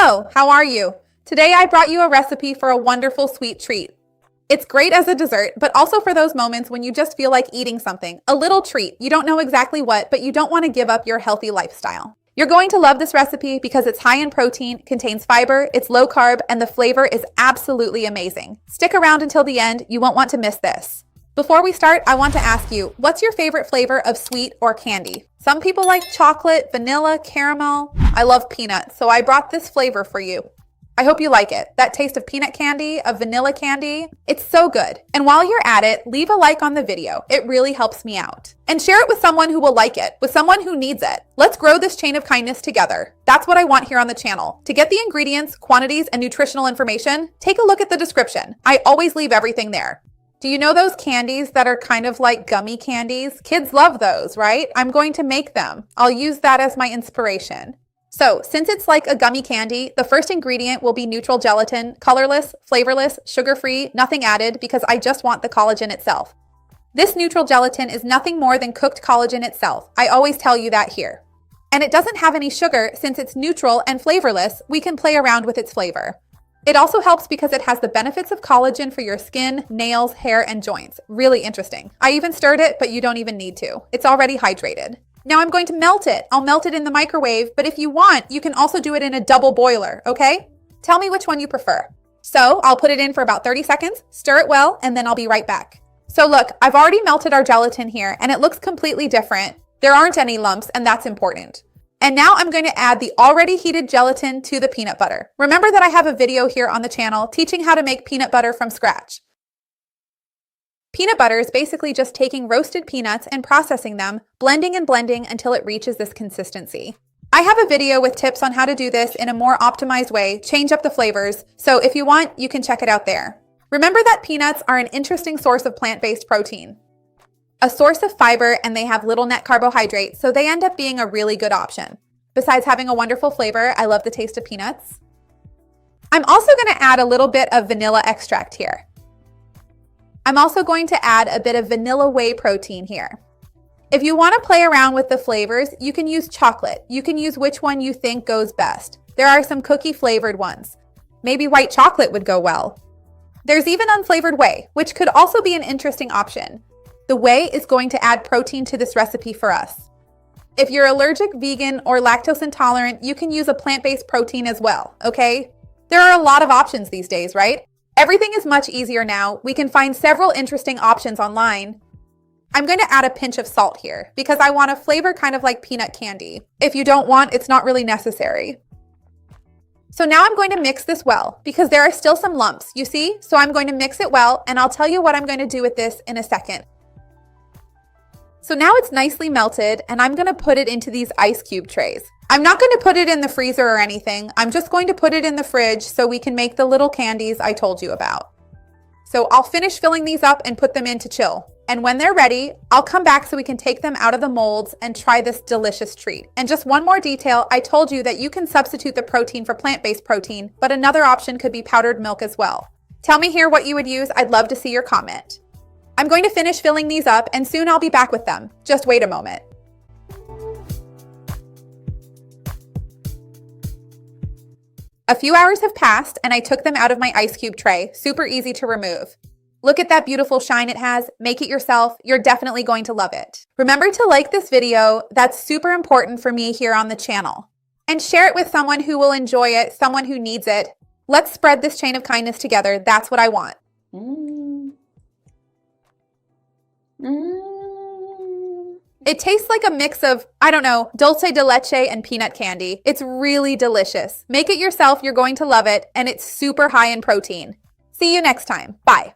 Hello, how are you? Today I brought you a recipe for a wonderful sweet treat. It's great as a dessert, but also for those moments when you just feel like eating something, a little treat. You don't know exactly what, but you don't want to give up your healthy lifestyle. You're going to love this recipe because it's high in protein, contains fiber, it's low carb, and the flavor is absolutely amazing. Stick around until the end, you won't want to miss this. Before we start, I want to ask you, what's your favorite flavor of sweet or candy? Some people like chocolate, vanilla, caramel. I love peanuts, so I brought this flavor for you. I hope you like it. That taste of peanut candy, of vanilla candy, it's so good. And while you're at it, leave a like on the video. It really helps me out. And share it with someone who will like it, with someone who needs it. Let's grow this chain of kindness together. That's what I want here on the channel. To get the ingredients, quantities, and nutritional information, take a look at the description. I always leave everything there. Do you know those candies that are kind of like gummy candies? Kids love those, right? I'm going to make them. I'll use that as my inspiration. So, since it's like a gummy candy, the first ingredient will be neutral gelatin, colorless, flavorless, sugar-free, nothing added, because I just want the collagen itself. This neutral gelatin is nothing more than cooked collagen itself. I always tell you that here. And it doesn't have any sugar. Since it's neutral and flavorless, we can play around with its flavor. It also helps because it has the benefits of collagen for your skin, nails, hair, and joints. Really interesting. I even stirred it, but you don't even need to. It's already hydrated. Now I'm going to melt it. I'll melt it in the microwave, but if you want, you can also do it in a double boiler, okay? Tell me which one you prefer. So I'll put it in for about 30 seconds, stir it well, and then I'll be right back. So look, I've already melted our gelatin here, and it looks completely different. There aren't any lumps, and that's important. And now I'm going to add the already heated gelatin to the peanut butter. Remember that I have a video here on the channel teaching how to make peanut butter from scratch. Peanut butter is basically just taking roasted peanuts and processing them, blending and blending until it reaches this consistency. I have a video with tips on how to do this in a more optimized way, change up the flavors, so if you want, you can check it out there. Remember that peanuts are an interesting source of plant-based protein, a source of fiber, and they have little net carbohydrates, so they end up being a really good option. Besides having a wonderful flavor, I love the taste of peanuts. I'm also going to add a little bit of vanilla extract here. I'm also going to add a bit of vanilla whey protein here. If you want to play around with the flavors, you can use chocolate. You can use which one you think goes best. There are some cookie flavored ones. Maybe white chocolate would go well. There's even unflavored whey, which could also be an interesting option. The whey is going to add protein to this recipe for us. If you're allergic, vegan, or lactose intolerant, you can use a plant-based protein as well, okay? There are a lot of options these days, right? Everything is much easier now. We can find several interesting options online. I'm going to add a pinch of salt here because I want a flavor kind of like peanut candy. If you don't want, it's not really necessary. So now I'm going to mix this well because there are still some lumps, you see? So I'm going to mix it well, and I'll tell you what I'm going to do with this in a second. So now it's nicely melted, and I'm going to put it into these ice cube trays. I'm not going to put it in the freezer or anything. I'm just going to put it in the fridge so we can make the little candies I told you about. So I'll finish filling these up and put them in to chill. And when they're ready, I'll come back so we can take them out of the molds and try this delicious treat. And just one more detail, I told you that you can substitute the protein for plant-based protein, but another option could be powdered milk as well. Tell me here what you would use. I'd love to see your comment. I'm going to finish filling these up, and soon I'll be back with them. Just wait a moment. A few hours have passed, and I took them out of my ice cube tray. Super easy to remove. Look at that beautiful shine it has. Make it yourself. You're definitely going to love it. Remember to like this video. That's super important for me here on the channel. And share it with someone who will enjoy it, someone who needs it. Let's spread this chain of kindness together. That's what I want. It tastes like a mix of, I don't know, dulce de leche and peanut candy. It's really delicious. Make it yourself. You're going to love it. And it's super high in protein. See you next time. Bye.